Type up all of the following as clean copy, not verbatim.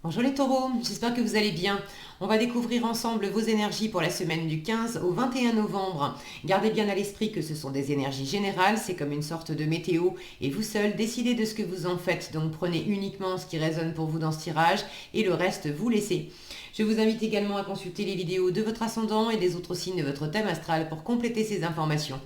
Bonjour les taureaux, j'espère que vous allez bien. On va découvrir ensemble vos énergies pour la semaine du 15 au 21 novembre. Gardez bien à l'esprit que ce sont des énergies générales, c'est comme une sorte de météo et vous seul décidez de ce que vous en faites. Donc prenez uniquement ce qui résonne pour vous dans ce tirage et le reste vous laissez. Je vous invite également à consulter les vidéos de votre ascendant et des autres signes de votre thème astral pour compléter ces informations.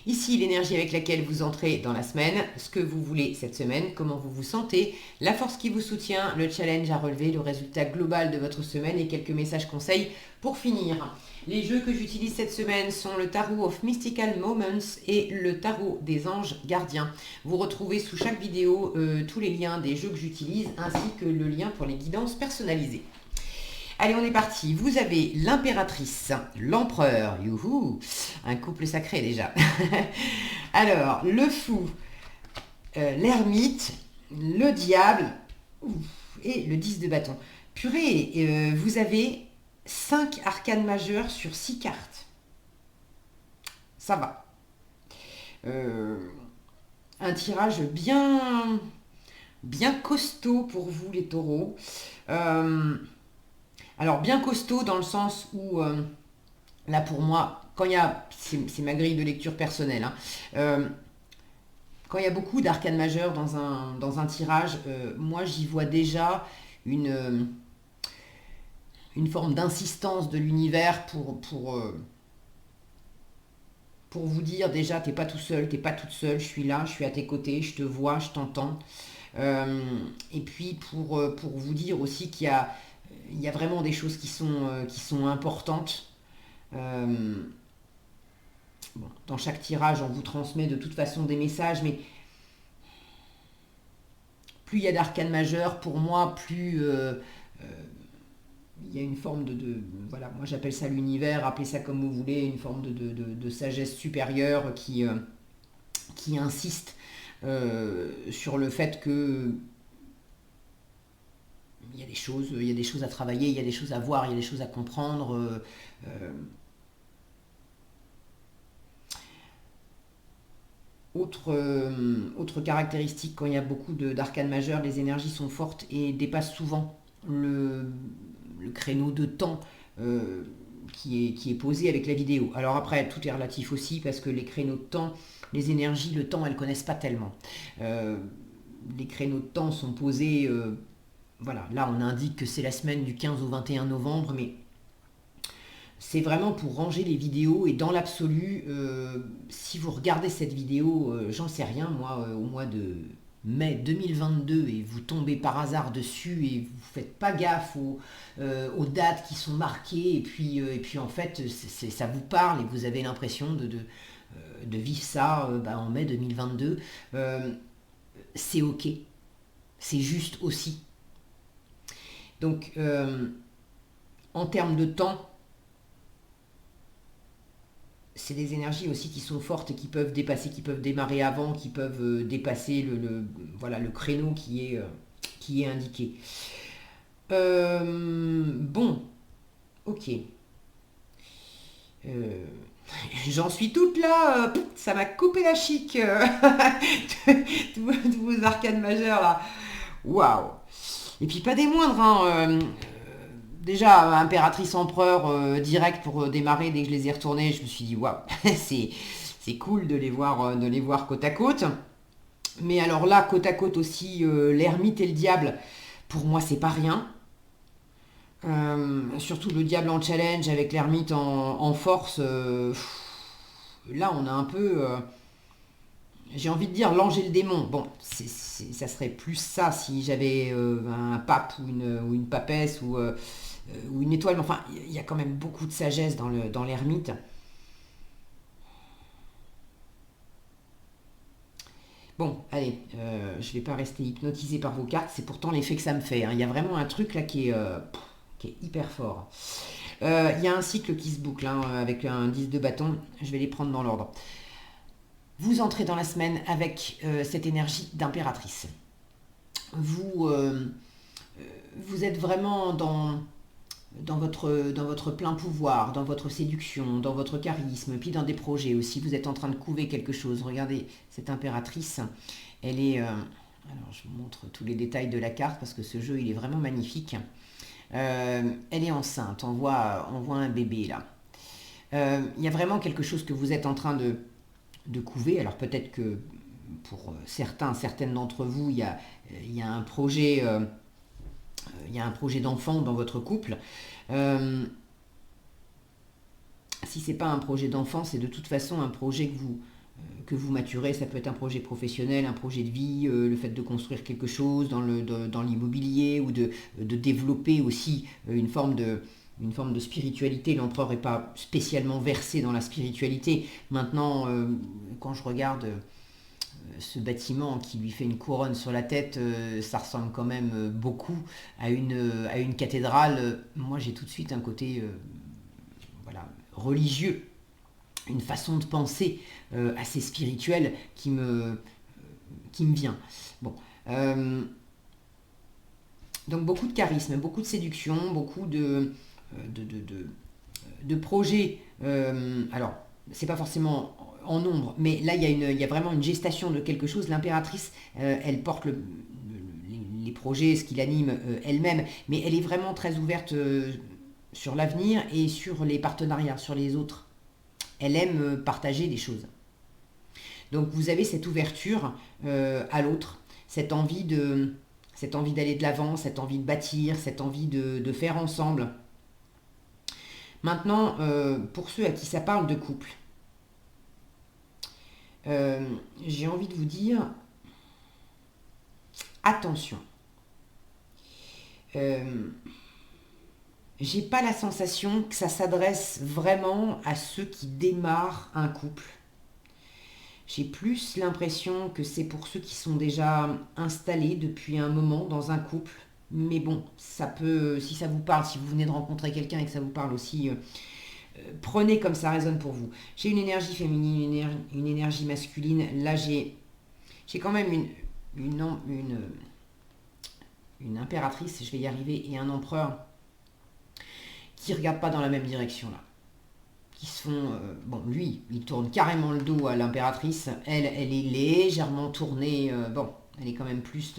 Ici, l'énergie avec laquelle vous entrez dans la semaine, ce que vous voulez cette semaine, comment vous vous sentez, la force qui vous soutient, le challenge à relever, le résultat global de votre semaine et quelques messages conseils pour finir. Les jeux que j'utilise cette semaine sont le Tarot of Mystical Moments et le Tarot des Anges Gardiens. Vous retrouvez sous chaque vidéo tous les liens des jeux que j'utilise ainsi que le lien pour les guidances personnalisées. Allez, on est parti. Vous avez l'impératrice, l'empereur, youhou, un couple sacré déjà. Alors, le fou, l'ermite, le diable et le 10 de bâton. Purée, vous avez 5 arcanes majeures sur 6 cartes. Ça va. Un tirage bien costaud pour vous les taureaux. Alors bien costaud dans le sens où, là pour moi, quand il y a, c'est ma grille de lecture personnelle, quand il y a beaucoup d'arcanes majeures dans un tirage, moi j'y vois déjà une forme d'insistance de l'univers pour vous dire déjà t'es pas tout seul, t'es pas toute seule, je suis là, je suis à tes côtés, je te vois, je t'entends. Et puis pour vous dire aussi il y a vraiment des choses qui sont importantes. Bon, dans chaque tirage, on vous transmet de toute façon des messages, mais plus il y a d'arcanes majeures, pour moi, plus il y a une forme voilà, moi j'appelle ça l'univers, appelez ça comme vous voulez, une forme de sagesse supérieure qui insiste sur le fait que il y a des choses à travailler, il y a des choses à voir, il y a des choses à comprendre. Autre caractéristique, quand il y a beaucoup d'arcanes majeures, les énergies sont fortes et dépassent souvent le créneau de temps qui est posé avec la vidéo. Alors après, tout est relatif aussi parce que les créneaux de temps, les énergies, le temps, elles ne connaissent pas tellement. Les créneaux de temps sont posés, voilà, là on indique que c'est la semaine du 15 au 21 novembre, mais c'est vraiment pour ranger les vidéos et dans l'absolu, si vous regardez cette vidéo, j'en sais rien, moi, au mois de mai 2022 et vous tombez par hasard dessus et vous faites pas gaffe aux dates qui sont marquées et puis en fait ça vous parle et vous avez l'impression de vivre ça en mai 2022, c'est ok, c'est juste aussi. Donc en termes de temps, c'est des énergies aussi qui sont fortes et qui peuvent dépasser, qui peuvent démarrer avant, qui peuvent dépasser voilà, le créneau qui est indiqué. Bon, ok. J'en suis toute là, ça m'a coupé la chic de vos arcanes majeures là. Waouh. Et puis pas des moindres, hein. Déjà, impératrice empereur direct pour démarrer, dès que je les ai retournés, je me suis dit waouh, c'est cool de les voir côte à côte. Mais alors là, côte à côte aussi, l'ermite et le diable, pour moi, c'est pas rien. Surtout le diable en challenge avec l'ermite en force. Là, on a un peu, j'ai envie de dire l'ange et le démon. Bon, ça serait plus ça si j'avais un pape ou une papesse ou une étoile. Mais enfin, il y a quand même beaucoup de sagesse dans l'ermite. Bon, allez, je ne vais pas rester hypnotisé par vos cartes. C'est pourtant l'effet que ça me fait, hein. Il y a vraiment un truc là qui est hyper fort. Il y a un cycle qui se boucle hein, avec un 10 de bâton. Je vais les prendre dans l'ordre. Vous entrez dans la semaine avec cette énergie d'impératrice. Vous êtes vraiment dans votre plein pouvoir, dans votre séduction, dans votre charisme, puis dans des projets aussi. Vous êtes en train de couver quelque chose. Regardez, cette impératrice, elle est Alors, je vous montre tous les détails de la carte parce que ce jeu, il est vraiment magnifique. Elle est enceinte, on voit un bébé là. Il y a vraiment quelque chose que vous êtes en train de couver. Alors peut-être que pour certaines d'entre vous, il y a un projet, il y a un projet d'enfant dans votre couple. Euh, Si c'est pas un projet d'enfant, c'est de toute façon un projet que vous maturez. Ça peut être un projet professionnel, un projet de vie, le fait de construire quelque chose dans l'immobilier ou de développer aussi une forme de spiritualité. L'empereur n'est pas spécialement versé dans la spiritualité. Maintenant, quand je regarde ce bâtiment qui lui fait une couronne sur la tête, ça ressemble quand même beaucoup à une cathédrale. Moi, j'ai tout de suite un côté voilà, religieux, une façon de penser assez spirituelle qui me vient. Bon, donc beaucoup de charisme, beaucoup de séduction, beaucoup de, de, de, de projets. Alors, c'est pas forcément en nombre, mais là il y a vraiment une gestation de quelque chose. L'impératrice, elle porte les projets, ce qui l'anime elle-même, mais elle est vraiment très ouverte sur l'avenir et sur les partenariats, sur les autres. Elle aime partager des choses. Donc vous avez cette ouverture à l'autre, cette envie d'aller de l'avant, cette envie de bâtir, cette envie de faire ensemble. Maintenant, pour ceux à qui ça parle de couple, j'ai envie de vous dire, attention. J'ai pas la sensation que ça s'adresse vraiment à ceux qui démarrent un couple. J'ai plus l'impression que c'est pour ceux qui sont déjà installés depuis un moment dans un couple. Mais bon, ça peut, si ça vous parle, si vous venez de rencontrer quelqu'un et que ça vous parle aussi, prenez comme ça résonne pour vous. J'ai une énergie féminine, une énergie masculine. Là, j'ai quand même une impératrice, je vais y arriver, et un empereur qui ne regardent pas dans la même direction là. Qui se font... bon, lui, il tourne carrément le dos à l'impératrice. Elle est légèrement tournée. Bon, elle est quand même plus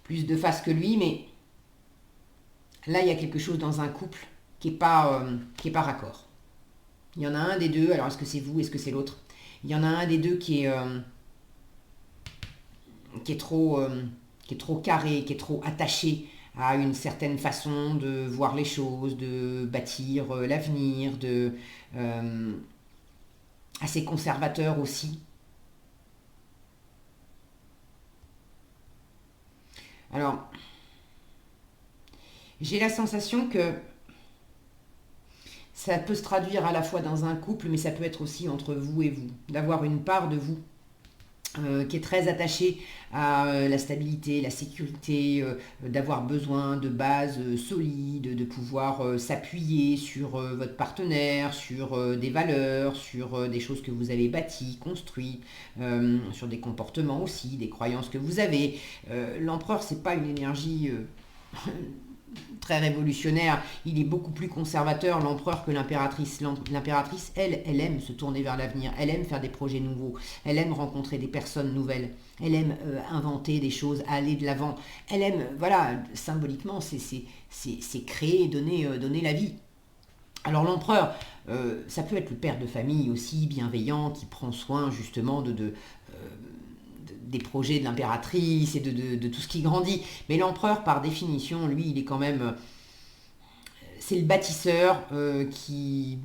de face que lui, mais là, il y a quelque chose dans un couple qui est pas raccord. Il y en a un des deux, alors est-ce que c'est vous, est-ce que c'est l'autre? Il y en a un des deux qui est trop carré, qui est trop attaché à une certaine façon de voir les choses, de bâtir l'avenir, assez conservateur aussi. Alors, j'ai la sensation que ça peut se traduire à la fois dans un couple, mais ça peut être aussi entre vous et vous, d'avoir une part de vous qui est très attaché à la stabilité, la sécurité, d'avoir besoin de bases solides, de pouvoir s'appuyer sur votre partenaire, sur des valeurs, sur des choses que vous avez bâties, construites, sur des comportements aussi, des croyances que vous avez. L'empereur, c'est pas une énergie très révolutionnaire, il est beaucoup plus conservateur, l'empereur, que l'impératrice. L'impératrice, elle aime se tourner vers l'avenir, elle aime faire des projets nouveaux, elle aime rencontrer des personnes nouvelles, elle aime inventer des choses, aller de l'avant, elle aime, voilà, symboliquement, c'est créer, donner la vie. Alors l'empereur, ça peut être le père de famille aussi, bienveillant, qui prend soin justement des projets de l'impératrice et de tout ce qui grandit. Mais l'empereur, par définition, lui, il est quand même... c'est le bâtisseur qui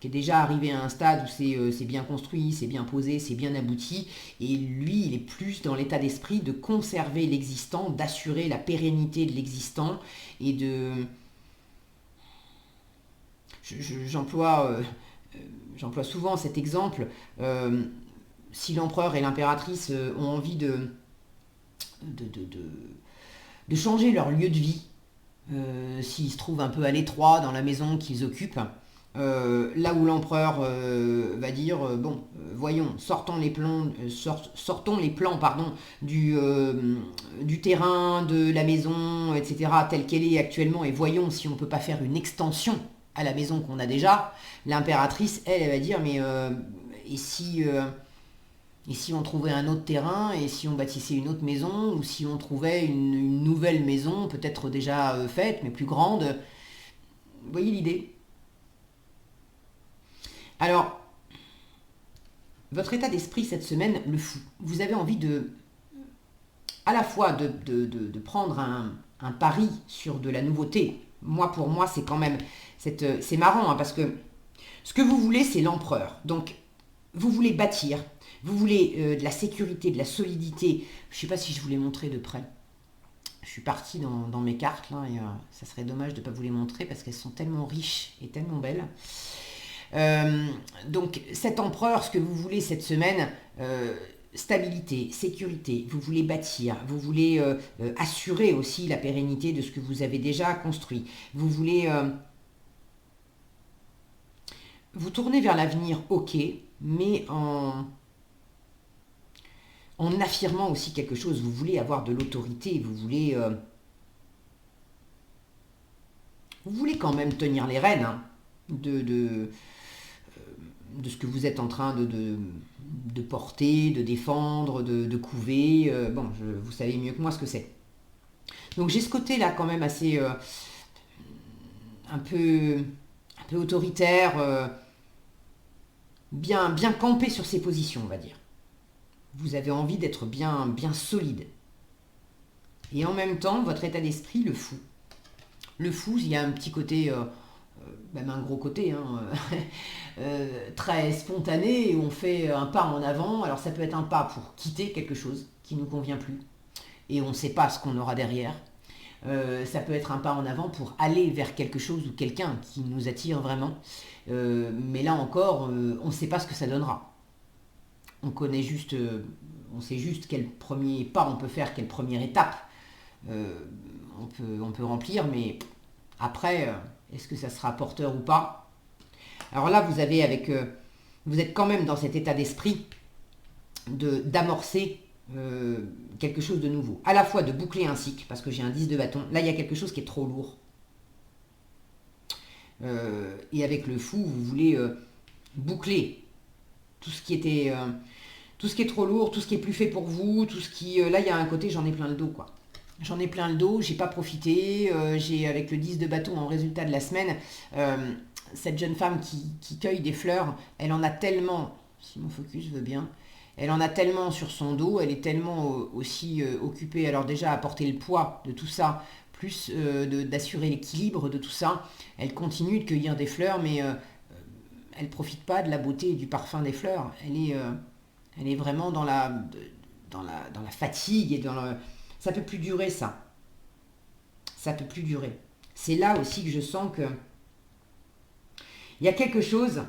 est déjà arrivé à un stade où c'est bien construit, c'est bien posé, c'est bien abouti. Et lui, il est plus dans l'état d'esprit de conserver l'existant, d'assurer la pérennité de l'existant et de... J'emploie souvent cet exemple. Si l'empereur et l'impératrice ont envie de, de, de- de changer leur lieu de vie, s'ils se trouvent un peu à l'étroit dans la maison qu'ils occupent, là où l'empereur va dire, bon, voyons, sortons les plans pardon, du terrain, de la maison, etc., telle qu'elle est actuellement, et voyons si on ne peut pas faire une extension à la maison qu'on a déjà. L'impératrice, elle va dire, mais et si... Et si on trouvait un autre terrain, et si on bâtissait une autre maison, ou si on trouvait une nouvelle maison, peut-être déjà faite, mais plus grande. Vous voyez l'idée? Alors, votre état d'esprit cette semaine le fou. Vous avez envie à la fois de prendre un pari sur de la nouveauté. Moi, pour moi, c'est quand même... C'est marrant, hein, parce que ce que vous voulez, c'est l'empereur. Donc, vous voulez bâtir, vous voulez de la sécurité, de la solidité. Je ne sais pas si je vous l'ai montré de près. Je suis partie dans mes cartes, là, et ça serait dommage de ne pas vous les montrer parce qu'elles sont tellement riches et tellement belles. Donc cet empereur, ce que vous voulez cette semaine, stabilité, sécurité, vous voulez bâtir, vous voulez assurer aussi la pérennité de ce que vous avez déjà construit, vous voulez vous tourner vers l'avenir, ok, mais en affirmant aussi quelque chose. Vous voulez avoir de l'autorité, vous voulez quand même tenir les rênes, hein, de ce que vous êtes en train de porter, de défendre, de couver. Bon, vous savez mieux que moi ce que c'est. Donc j'ai ce côté-là quand même assez un peu autoritaire, bien campé sur ses positions, on va dire. Vous avez envie d'être bien solide. Et en même temps, votre état d'esprit le fou. Le fou, il y a un petit côté... même un gros côté, hein, très spontané, où on fait un pas en avant. Alors ça peut être un pas pour quitter quelque chose qui ne nous convient plus, et on ne sait pas ce qu'on aura derrière. Ça peut être un pas en avant pour aller vers quelque chose ou quelqu'un qui nous attire vraiment. Mais là encore, on ne sait pas ce que ça donnera. On sait juste quel premier pas on peut faire, quelle première étape on peut remplir, mais après... est-ce que ça sera porteur ou pas? Alors là, vous êtes quand même dans cet état d'esprit d'amorcer quelque chose de nouveau. À la fois de boucler un cycle, parce que j'ai un 10 de bâton. Là, il y a quelque chose qui est trop lourd. Et avec le fou, vous voulez boucler tout ce qui était... tout ce qui est trop lourd, tout ce qui est plus fait pour vous, tout ce qui... là, il y a un côté, j'en ai plein le dos, quoi. J'en ai plein le dos, j'ai pas profité, j'ai avec le 10 de bâton en résultat de la semaine, cette jeune femme qui cueille des fleurs, elle en a tellement, si mon focus veut bien, elle en a tellement sur son dos, elle est tellement aussi occupée, alors déjà à porter le poids de tout ça, plus d'assurer l'équilibre de tout ça, elle continue de cueillir des fleurs, mais elle profite pas de la beauté et du parfum des fleurs, elle est vraiment dans la fatigue et dans le... Ça peut plus durer, ça. Ça peut plus durer. C'est là aussi que je sens que il y a quelque chose,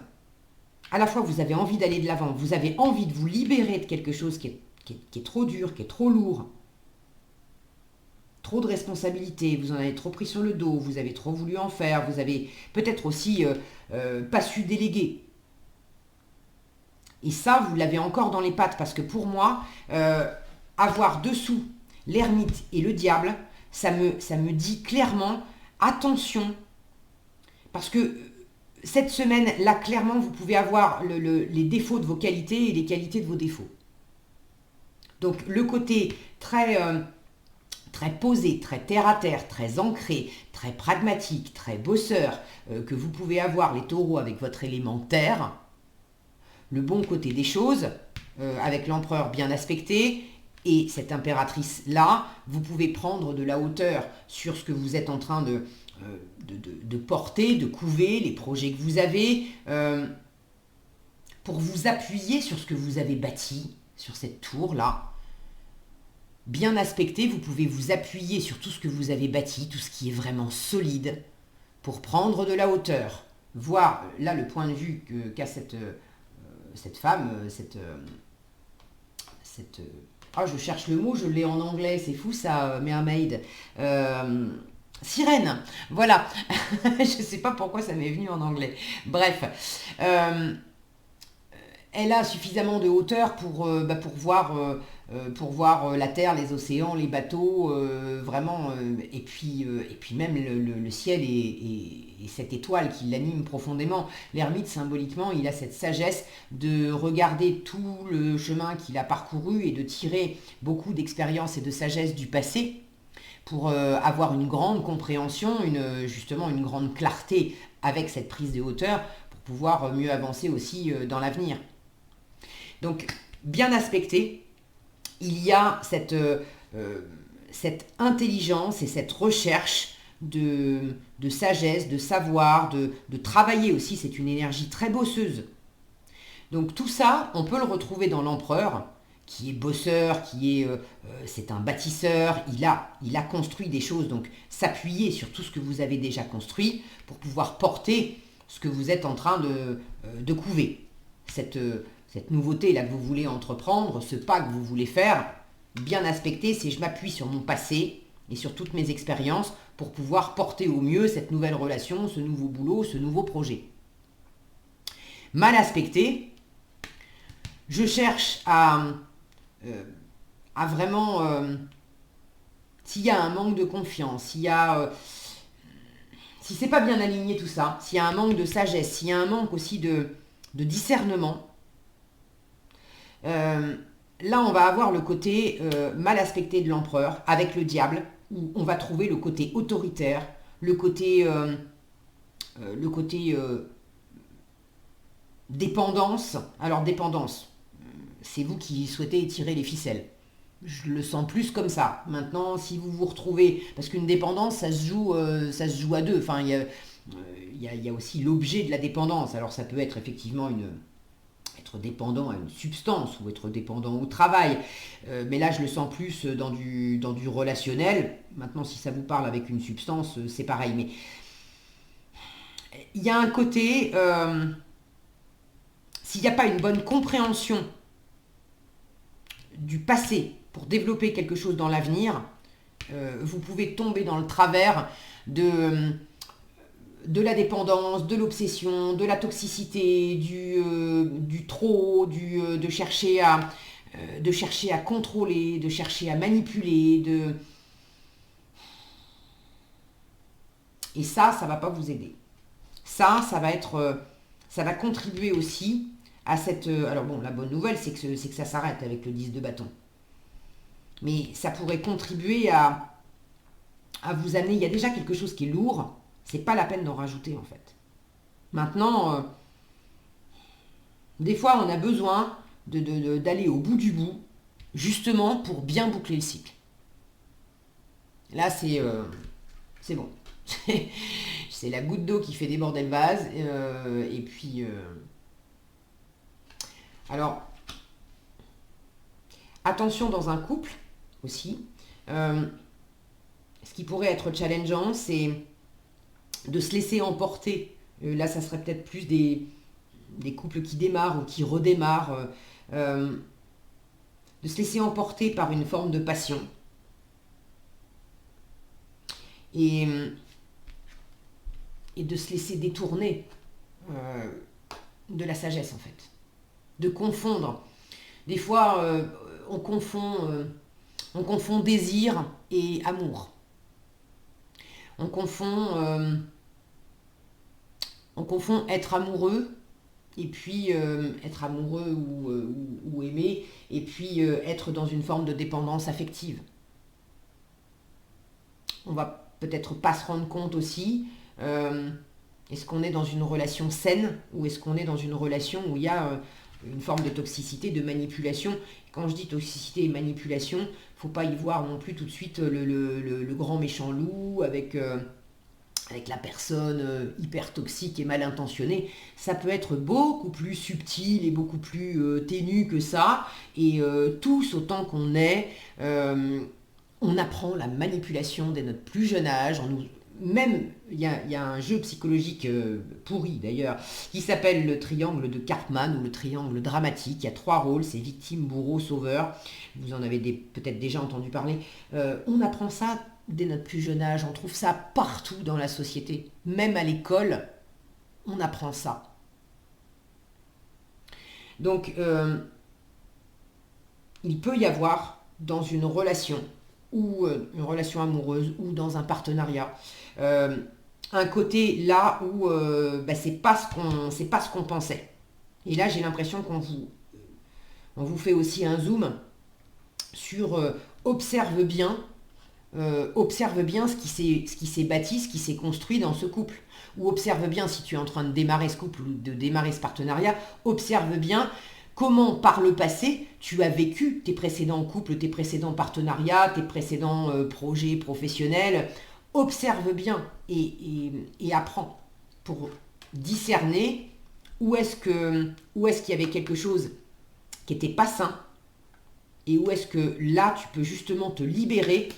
à la fois vous avez envie d'aller de l'avant, vous avez envie de vous libérer de quelque chose qui est trop dur, qui est trop lourd, trop de responsabilités, vous en avez trop pris sur le dos, vous avez trop voulu en faire, vous avez peut-être aussi pas su déléguer. Et ça, vous l'avez encore dans les pattes, parce que pour moi, avoir dessous l'ermite et le diable, ça me dit clairement, attention, parce que cette semaine, là, clairement, vous pouvez avoir les défauts de vos qualités et les qualités de vos défauts. Donc, le côté très posé, très terre-à-terre, très ancré, très pragmatique, très bosseur, que vous pouvez avoir, les taureaux, avec votre élément terre, le bon côté des choses, avec l'empereur bien aspecté, et cette impératrice-là, vous pouvez prendre de la hauteur sur ce que vous êtes en train de porter, de couver, les projets que vous avez, pour vous appuyer sur ce que vous avez bâti, sur cette tour-là. Bien aspecté, vous pouvez vous appuyer sur tout ce que vous avez bâti, tout ce qui est vraiment solide, pour prendre de la hauteur. Voir, là, le point de vue qu'a cette femme, ah, je cherche le mot, je l'ai en anglais, c'est fou ça, mermaid. Sirène, voilà. Je ne sais pas pourquoi ça m'est venu en anglais. Bref, elle a suffisamment de hauteur pour voir la terre, les océans, les bateaux, vraiment. Et puis même le ciel cette étoile qui l'anime profondément. L'ermite, symboliquement, il a cette sagesse de regarder tout le chemin qu'il a parcouru et de tirer beaucoup d'expérience et de sagesse du passé pour avoir une grande compréhension, justement une grande clarté avec cette prise de hauteur pour pouvoir mieux avancer aussi dans l'avenir. Donc, bien aspecté, il y a cette intelligence et cette recherche de sagesse, de savoir, de travailler aussi. C'est une énergie très bosseuse. Donc tout ça, on peut le retrouver dans l'empereur, qui est bosseur, c'est un bâtisseur. Il a construit des choses. Donc s'appuyer sur tout ce que vous avez déjà construit pour pouvoir porter ce que vous êtes en train de couver. Cette nouveauté là que vous voulez entreprendre, ce pas que vous voulez faire, bien aspecté, c'est je m'appuie sur mon passé et sur toutes mes expériences pour pouvoir porter au mieux cette nouvelle relation, ce nouveau boulot, ce nouveau projet. Mal aspecté, je cherche à vraiment, s'il y a un manque de confiance, si c'est pas bien aligné tout ça, s'il y a un manque de sagesse, s'il y a un manque aussi de discernement, là, on va avoir le côté mal aspecté de l'empereur avec le diable, où on va trouver le côté autoritaire, le côté dépendance. Alors, dépendance, c'est vous qui souhaitez tirer les ficelles. Je le sens plus comme ça. Maintenant, si vous vous retrouvez... Parce qu'une dépendance, ça se joue à deux. Enfin, il y a aussi l'objet de la dépendance. Alors, ça peut être effectivement être dépendant à une substance ou être dépendant au travail. Mais là, je le sens plus dans du relationnel. Maintenant, si ça vous parle avec une substance, c'est pareil. Mais il y a un côté... s'il n'y a pas une bonne compréhension du passé pour développer quelque chose dans l'avenir, vous pouvez tomber dans le travers de la dépendance, de l'obsession, de la toxicité, du trop, de chercher à contrôler, de chercher à manipuler, et ça va pas vous aider. Ça va contribuer aussi à cette... Alors bon, la bonne nouvelle, c'est que ça s'arrête avec le 10 de bâton. Mais ça pourrait contribuer à vous amener... Il y a déjà quelque chose qui est lourd, c'est pas la peine d'en rajouter en fait. Maintenant, des fois, on a besoin d'aller au bout du bout, justement pour bien boucler le cycle. Là, c'est bon. C'est la goutte d'eau qui fait déborder le vase. Et puis... Alors, attention dans un couple aussi. Ce qui pourrait être challengeant, c'est de se laisser emporter. Là, ça serait peut-être plus des couples qui démarrent ou qui redémarrent. De se laisser emporter par une forme de passion. Et de se laisser détourner de la sagesse, en fait. De confondre. Des fois, on confond désir et amour. On confond être amoureux, et puis être amoureux ou aimer, et puis être dans une forme de dépendance affective. On va peut-être pas se rendre compte aussi, est-ce qu'on est dans une relation saine, ou est-ce qu'on est dans une relation où il y a une forme de toxicité, de manipulation. Quand je dis toxicité et manipulation, il ne faut pas y voir non plus tout de suite le grand méchant loup avec la personne hyper toxique et mal intentionnée. Ça peut être beaucoup plus subtil et beaucoup plus ténu que ça. Et tous, autant qu'on est, on apprend la manipulation dès notre plus jeune âge. Même, il y a un jeu psychologique pourri d'ailleurs, qui s'appelle le triangle de Karpman ou le triangle dramatique. Il y a 3 rôles, c'est victime, bourreau, sauveur. Vous en avez peut-être déjà entendu parler. On apprend ça dès notre plus jeune âge, on trouve ça partout dans la société. Même à l'école, on apprend ça. Donc, il peut y avoir dans une relation, ou une relation amoureuse, ou dans un partenariat, un côté là où c'est pas ce qu'on pensait. Et là, j'ai l'impression on vous fait aussi un zoom sur observe bien ce qui s'est bâti, ce qui s'est construit dans ce couple. Ou observe bien, si tu es en train de démarrer ce couple ou de démarrer ce partenariat, observe bien comment par le passé tu as vécu tes précédents couples, tes précédents partenariats, tes précédents projets professionnels. Observe bien et apprends pour discerner où est-ce qu'il y avait quelque chose qui n'était pas sain et où est-ce que là tu peux justement te libérer.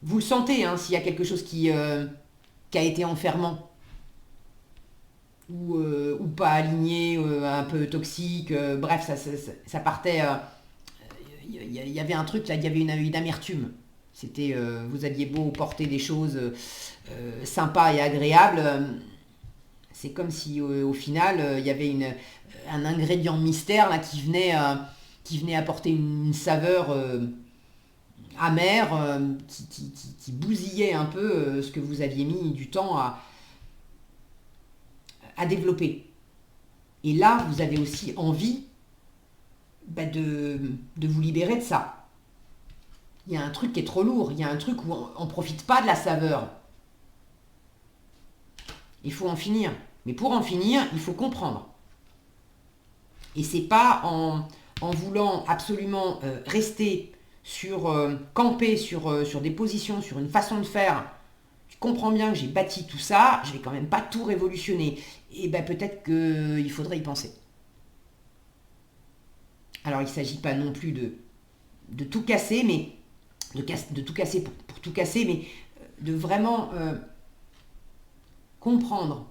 Vous le sentez, hein, s'il y a quelque chose qui a été enfermant ou pas aligné, un peu toxique, bref, ça partait. Il y avait un truc là, il y avait une amertume. C'était, vous aviez beau porter des choses sympas et agréables, c'est comme si au final il y avait un ingrédient mystère là qui venait apporter une saveur amère qui bousillait un peu ce que vous aviez mis du temps à développer. Et là, vous avez aussi envie de vous libérer de ça. Il y a un truc qui est trop lourd, il y a un truc où on ne profite pas de la saveur. Il faut en finir. Mais pour en finir, il faut comprendre. Et c'est pas en voulant absolument rester camper sur des positions, sur une façon de faire. Je comprends bien que j'ai bâti tout ça, je vais quand même pas tout révolutionner. Et peut-être qu'il faudrait y penser. Alors il ne s'agit pas non plus de tout casser, mais de tout casser pour tout casser, mais de vraiment comprendre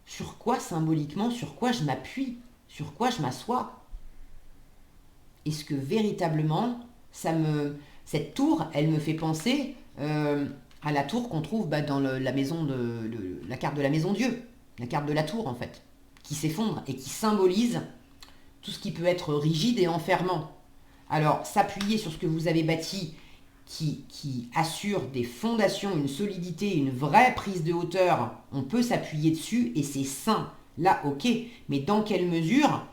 sur quoi symboliquement, sur quoi je m'appuie, sur quoi je m'assois. Est-ce que véritablement, cette tour, elle me fait penser à la tour qu'on trouve dans la maison la carte de la maison Dieu, la carte de la tour en fait, qui s'effondre et qui symbolise tout ce qui peut être rigide et enfermant. Alors, s'appuyer sur ce que vous avez bâti, qui assure des fondations, une solidité, une vraie prise de hauteur, on peut s'appuyer dessus et c'est sain. Là, ok, mais dans quelle mesure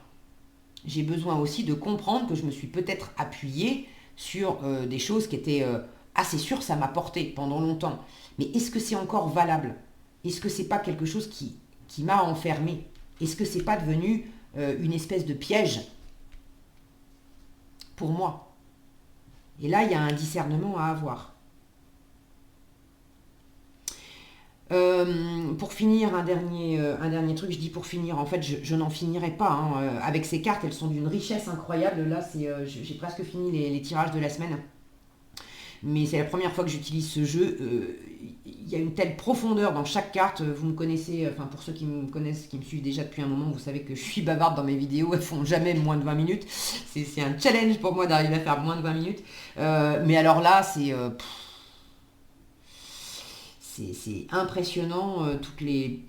j'ai besoin aussi de comprendre que je me suis peut-être appuyée sur des choses qui étaient assez sûres, ça m'a porté pendant longtemps. Mais est-ce que c'est encore valable? Est-ce que c'est pas quelque chose qui m'a enfermé? Est-ce que c'est pas devenu une espèce de piège pour moi? Et là, il y a un discernement à avoir. Pour finir, un dernier truc, je dis pour finir, en fait, je n'en finirai pas. Hein. Avec ces cartes, elles sont d'une richesse incroyable. Là, j'ai presque fini les tirages de la semaine. Mais c'est la première fois que j'utilise ce jeu. Il y a une telle profondeur dans chaque carte. Vous me connaissez, enfin pour ceux qui me connaissent, qui me suivent déjà depuis un moment, vous savez que je suis bavarde dans mes vidéos. Elles font jamais moins de 20 minutes. C'est un challenge pour moi d'arriver à faire moins de 20 minutes. Mais alors là, c'est impressionnant, tous les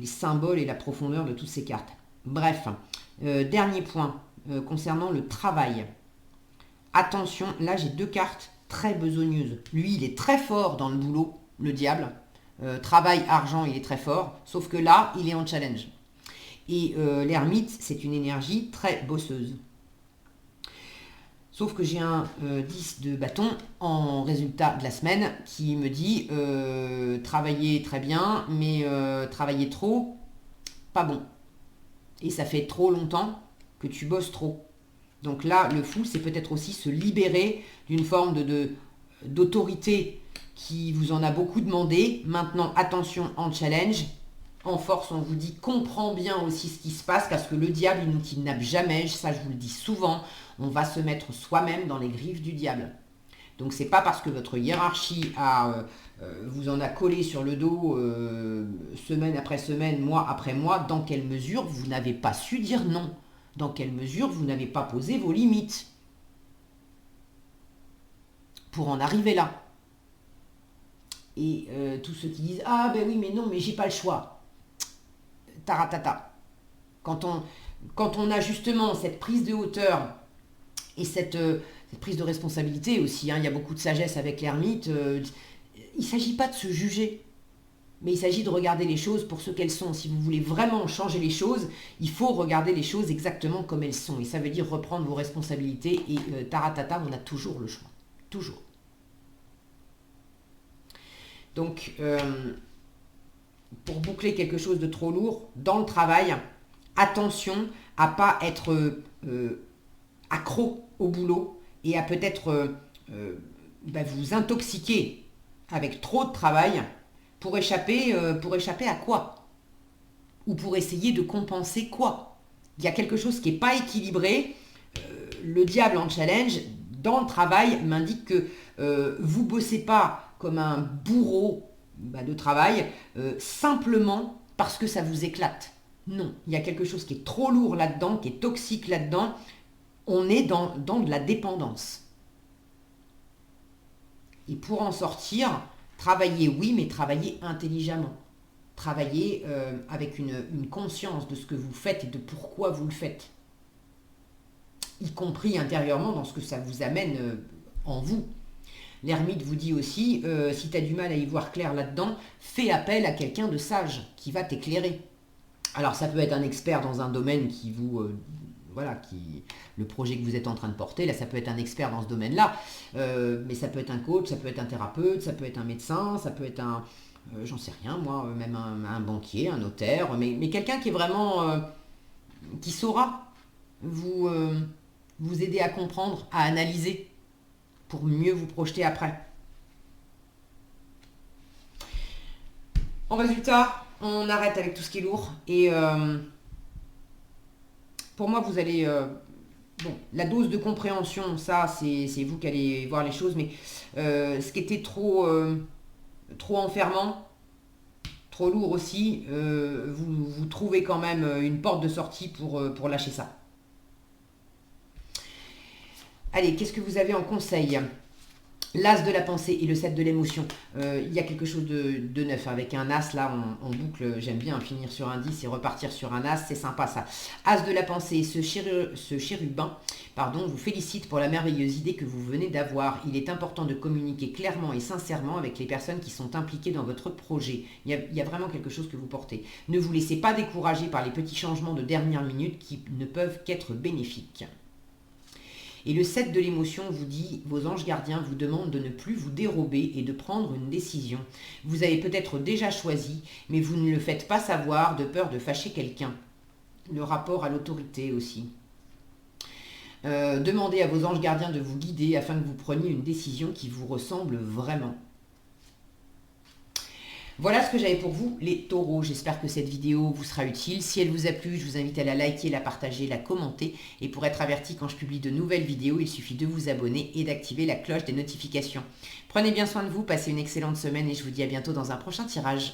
symboles et la profondeur de toutes ces cartes. Bref, dernier point concernant le travail. Attention, là j'ai deux cartes très besogneuses. Lui, il est très fort dans le boulot, le diable. Travail, argent, il est très fort. Sauf que là, il est en challenge. Et l'ermite, c'est une énergie très bosseuse. Sauf que j'ai un 10 de bâton en résultat de la semaine qui me dit travailler très bien, mais travailler trop, pas bon. Et ça fait trop longtemps que tu bosses trop. Donc là, le fou, c'est peut-être aussi se libérer d'une forme d'autorité qui vous en a beaucoup demandé. Maintenant, attention en challenge. En force, on vous dit, comprends bien aussi ce qui se passe, parce que le diable, il nous kidnappe jamais. Ça, je vous le dis souvent. On va se mettre soi-même dans les griffes du diable. Donc, c'est pas parce que votre hiérarchie vous en a collé sur le dos semaine après semaine, mois après mois, dans quelle mesure vous n'avez pas su dire non. Dans quelle mesure vous n'avez pas posé vos limites pour en arriver là. Et tous ceux qui disent « Ah ben oui, mais non, mais j'ai pas le choix ». Taratata. Quand on a justement cette prise de hauteur et cette prise de responsabilité aussi, hein, il y a beaucoup de sagesse avec l'ermite, il ne s'agit pas de se juger, mais il s'agit de regarder les choses pour ce qu'elles sont. Si vous voulez vraiment changer les choses, il faut regarder les choses exactement comme elles sont. Et ça veut dire reprendre vos responsabilités et taratata, on a toujours le choix. Toujours. Donc, pour boucler quelque chose de trop lourd, dans le travail, attention à ne pas être accro au boulot et à peut-être vous intoxiquer avec trop de travail pour échapper à quoi? Ou pour essayer de compenser quoi? Il y a quelque chose qui n'est pas équilibré. Le diable en challenge, dans le travail, m'indique que vous ne bossez pas comme un bourreau de travail, simplement parce que ça vous éclate. Non, il y a quelque chose qui est trop lourd là-dedans, qui est toxique là-dedans. On est dans de la dépendance. Et pour en sortir, travailler, oui, mais travailler intelligemment. Travailler avec une conscience de ce que vous faites et de pourquoi vous le faites. Y compris intérieurement dans ce que ça vous amène en vous. L'ermite vous dit aussi, si tu as du mal à y voir clair là-dedans, fais appel à quelqu'un de sage qui va t'éclairer. Alors ça peut être un expert dans un domaine qui vous... le projet que vous êtes en train de porter, là ça peut être un expert dans ce domaine-là, mais ça peut être un coach, ça peut être un thérapeute, ça peut être un médecin, ça peut être un... j'en sais rien moi, même un banquier, un notaire, mais quelqu'un qui est vraiment... qui saura vous aider à comprendre, à analyser, pour mieux vous projeter après. En résultat, on arrête avec tout ce qui est lourd. Et pour moi, vous allez... la dose de compréhension, ça, c'est vous qui allez voir les choses. Mais ce qui était trop enfermant, trop lourd aussi, vous trouvez quand même une porte de sortie pour lâcher ça. Allez, qu'est-ce que vous avez en conseil? L'as de la pensée et le 7 de l'émotion. Il y a quelque chose de neuf. Avec un as, là, on boucle. J'aime bien finir sur un 10 et repartir sur un as. C'est sympa, ça. As de la pensée, ce chérubin vous félicite pour la merveilleuse idée que vous venez d'avoir. Il est important de communiquer clairement et sincèrement avec les personnes qui sont impliquées dans votre projet. Il y a vraiment quelque chose que vous portez. Ne vous laissez pas décourager par les petits changements de dernière minute qui ne peuvent qu'être bénéfiques. Et le 7 de l'émotion vous dit, vos anges gardiens vous demandent de ne plus vous dérober et de prendre une décision. Vous avez peut-être déjà choisi, mais vous ne le faites pas savoir de peur de fâcher quelqu'un. Le rapport à l'autorité aussi. Demandez à vos anges gardiens de vous guider afin que vous preniez une décision qui vous ressemble vraiment. Voilà ce que j'avais pour vous, les taureaux. J'espère que cette vidéo vous sera utile. Si elle vous a plu, je vous invite à la liker, la partager, la commenter. Et pour être averti quand je publie de nouvelles vidéos, il suffit de vous abonner et d'activer la cloche des notifications. Prenez bien soin de vous, passez une excellente semaine et je vous dis à bientôt dans un prochain tirage.